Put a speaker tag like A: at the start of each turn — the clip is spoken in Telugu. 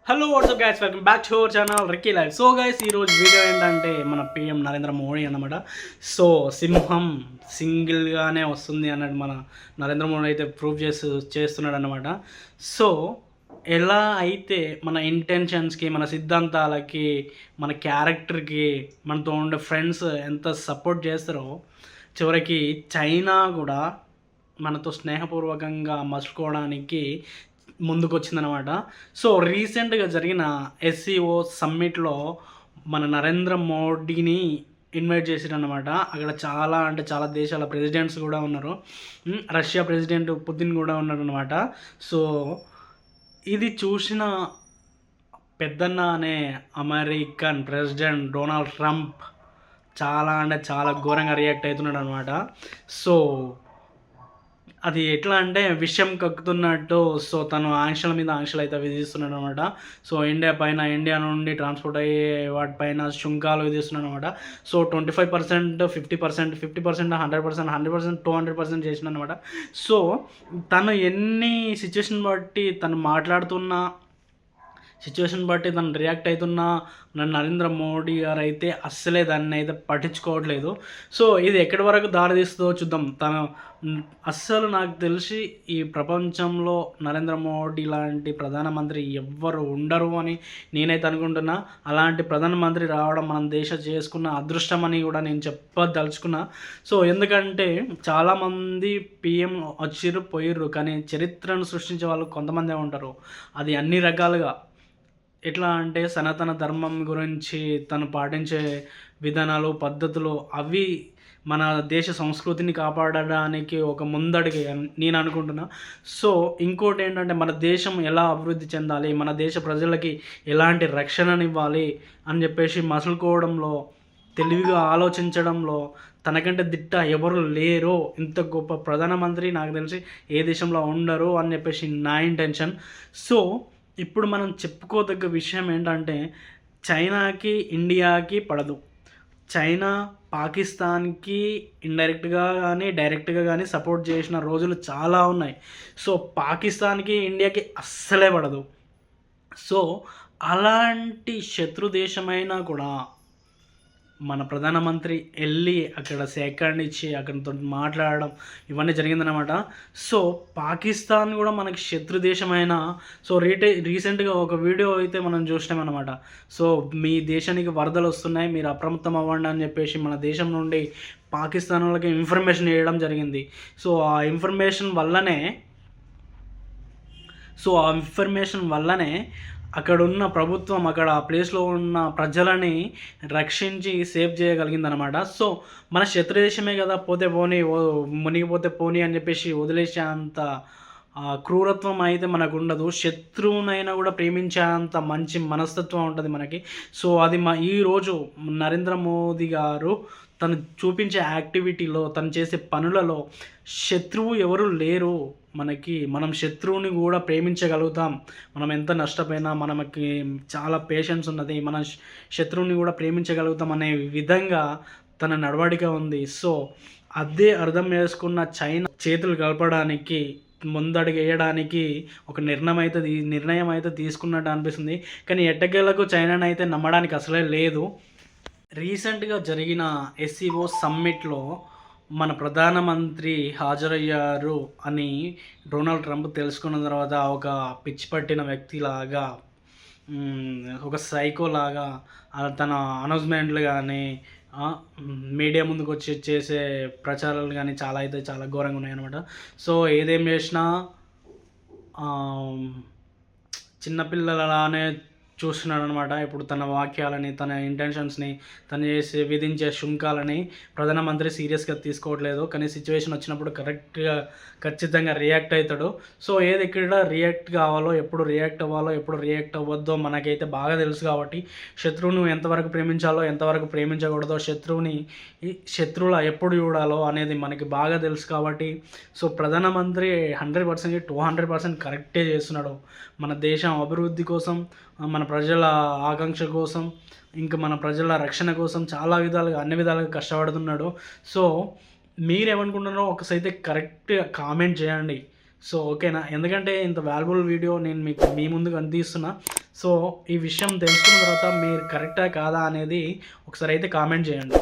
A: Hello WhatsApp guys, welcome back to our channel Ricky Life. So guys, ఈరోజు వీడియో ఏంటంటే మన పిఎం నరేంద్ర మోడీ అన్నమాట. సో సింహం సింగిల్గానే వస్తుంది అన్నట్టు మన నరేంద్ర మోడీ అయితే ప్రూవ్ చేస్తున్నాడు అన్నమాట. సో ఎలా అయితే మన ఇంటెన్షన్స్కి, మన సిద్ధాంతాలకి, మన క్యారెక్టర్కి మనతో ఉండే ఫ్రెండ్స్ ఎంత సపోర్ట్ చేస్తారో, చివరికి చైనా కూడా మనతో స్నేహపూర్వకంగా మసులుకోవడానికి ముందుకు వచ్చిందనమాట. సో రీసెంట్గా జరిగిన ఎస్సీఓ సమ్మిట్లో మన నరేంద్ర మోడీని ఇన్వైట్ చేసిరన్నమాట. అక్కడ చాలా అంటే చాలా దేశాల ప్రెసిడెంట్స్ కూడా ఉన్నారు. రష్యా ప్రెసిడెంట్ పుతిన్ కూడా ఉన్నాడు అనమాట. సో ఇది చూసిన పెద్దన్న అనే అమెరికన్ ప్రెసిడెంట్ డొనాల్డ్ ట్రంప్ చాలా అంటే చాలా ఘోరంగా రియాక్ట్ అవుతున్నాడు అనమాట. సో అది ఎట్లా అంటే విషయం కక్కుతున్నట్టు. సో తను ఆంక్షల మీద ఆంక్షలు అయితే విధిస్తున్నాడు అనమాట. సో ఇండియా నుండి ట్రాన్స్పోర్ట్ అయ్యే వాటిపైన సుంకాలు విధిస్తున్నాడు అనమాట. సో 25%, 50%, 50%, 100%, 100%, 200% చేసిన అనమాట. సో తను ఎన్ని సిచ్యువేషన్ బట్టి తను మాట్లాడుతున్న సిచ్యువేషన్ బట్టి తను రియాక్ట్ అవుతున్న నరేంద్ర మోడీ గారు అయితే అస్సలే దాన్ని అయితే పట్టించుకోవట్లేదు. సో ఇది ఎక్కడి వరకు దారితీస్తుందో చూద్దాం. తను అస్సలు నాకు తెలిసి ఈ ప్రపంచంలో నరేంద్ర మోడీ లాంటి ప్రధానమంత్రి ఎవ్వరు ఉండరు అని నేనైతే అనుకుంటున్నా. అలాంటి ప్రధానమంత్రి రావడం మన దేశం చేసుకున్న అదృష్టం అని కూడా నేను చెప్పదలుచుకున్నా. సో ఎందుకంటే చాలామంది పిఎం వచ్చిర్రు పోయిర్రు, కానీ చరిత్రను సృష్టించే వాళ్ళు కొంతమందే ఉంటారు. అది అన్ని రకాలుగా ఎట్లా అంటే సనాతన ధర్మం గురించి తను పాటించే విధానాలు, పద్ధతులు అవి మన దేశ సంస్కృతిని కాపాడడానికి ఒక ముందడుగు నేను అనుకుంటున్నా. సో ఇంకోటి ఏంటంటే మన దేశం ఎలా అభివృద్ధి చెందాలి, మన దేశ ప్రజలకి ఎలాంటి రక్షణనివ్వాలి అని చెప్పేసి మసులుకోవడంలో, తెలివిగా ఆలోచించడంలో తనకంటే దిట్ట ఎవరు లేరో, ఇంత గొప్ప ప్రధానమంత్రి నాకు తెలిసి ఏ దేశంలో ఉండరు అని చెప్పేసి నా ఇంటెన్షన్. సో ఇప్పుడు మనం చెప్పుకోదగ్గ విషయం ఏంటంటే చైనాకి ఇండియాకి పడదు. చైనా పాకిస్తాన్కి ఇండైరెక్ట్గా కానీ డైరెక్ట్గా కానీ సపోర్ట్ చేసిన రోజులు చాలా ఉన్నాయి. సో పాకిస్తాన్కి ఇండియాకి అస్సలే పడదు. సో అలాంటి శత్రు దేశమైనా కూడా మన ప్రధానమంత్రి వెళ్ళి అక్కడ సేకరణ ఇచ్చి అక్కడితో మాట్లాడడం ఇవన్నీ జరిగిందనమాట. సో పాకిస్తాన్ కూడా మనకి శత్రు దేశమైన సో రీసెంట్గా ఒక వీడియో అయితే మనం చూసినామన్నమాట. సో మీ దేశానికి వరదలు వస్తున్నాయి, మీరు అప్రమత్తం అవ్వండి అని చెప్పేసి మన దేశం నుండి పాకిస్తాన్ వాళ్ళకి ఇన్ఫర్మేషన్ ఇవ్వడం జరిగింది. సో ఆ ఇన్ఫర్మేషన్ వల్లనే అక్కడున్న ప్రభుత్వం అక్కడ ఆ ప్లేస్లో ఉన్న ప్రజలని రక్షించి సేవ్ చేయగలిగిందనమాట. సో మన శత్రుదేశమే కదా, పోతే పోనీ, మునిగిపోతే పోనీ అని చెప్పేసి వదిలేసే అంత క్రూరత్వం అయితే మనకు ఉండదు. శత్రువునైనా కూడా ప్రేమించేంత మంచి మనస్తత్వం ఉంటుంది మనకి. సో అది ఈరోజు నరేంద్ర మోదీ గారు తను చూపించే యాక్టివిటీలో, తను చేసే పనులలో శత్రువు ఎవరు లేరు మనకి. మనం శత్రువుని కూడా ప్రేమించగలుగుతాం. మనం ఎంత నష్టపోయినా మనకి చాలా పేషెన్స్ ఉన్నది, మన శత్రువుని కూడా ప్రేమించగలుగుతాం అనే విధంగా తన నడవడిక ఉంది. సో అదే అర్థం చేసుకున్న చైనా చేతులు కలపడానికి, ముందడుగు వేయడానికి ఒక నిర్ణయం అయితే తీసుకున్నట్టు అనిపిస్తుంది. కానీ ఎట్టకేలకు చైనాని అయితే నమ్మడానికి అసలే లేదు. రీసెంట్గా జరిగిన ఎస్సీఓ సమ్మిట్లో మన ప్రధానమంత్రి హాజరయ్యారు అని డొనాల్డ్ ట్రంప్ తెలుసుకున్న తర్వాత ఒక పిచ్చి పట్టిన వ్యక్తిలాగా, ఒక సైకోలాగా తన అనౌన్స్మెంట్లు కానీ మీడియా ముందుకు వచ్చి చేసే ప్రచారాలు కానీ చాలా ఘోరంగా ఉన్నాయన్నమాట. సో ఏదేం చేసినా చిన్నపిల్లలనే చూస్తున్నాడు అనమాట. ఇప్పుడు తన వాక్యాలని, తన ఇంటెన్షన్స్ని, తను విధించే శుంకాలని ప్రధానమంత్రి సీరియస్గా తీసుకోవట్లేదు. కానీ సిచ్యువేషన్ వచ్చినప్పుడు ఖచ్చితంగా రియాక్ట్ అవుతాడు. సో ఏది ఎక్కడ రియాక్ట్ కావాలో, ఎప్పుడు రియాక్ట్ అవ్వాలో, ఎప్పుడు రియాక్ట్ అవ్వద్దో మనకైతే బాగా తెలుసు. కాబట్టి శత్రువును ఎంతవరకు ప్రేమించాలో, ఎంతవరకు ప్రేమించకూడదో, శత్రువుల ఎప్పుడు చూడాలో అనేది మనకి బాగా తెలుసు. కాబట్టి సో ప్రధానమంత్రి 100%, 200% కరెక్టే చేస్తున్నాడు. మన దేశం అభివృద్ధి కోసం, మన ప్రజల ఆకాంక్ష కోసం, ఇంకా మన ప్రజల రక్షణ కోసం అన్ని విధాలుగా కష్టపడుతున్నాడు. సో మీరేమనుకుంటున్నారో ఒకసైతే కరెక్ట్గా కామెంట్ చేయండి. సో ఓకేనా, ఎందుకంటే ఇంత వాల్యుబుల్ వీడియో నేను మీ ముందుకు అందిస్తున్నా. సో ఈ విషయం తెలుసుకున్న తర్వాత మీరు కరెక్టా కాదా అనేది ఒకసారి అయితే కామెంట్ చేయండి.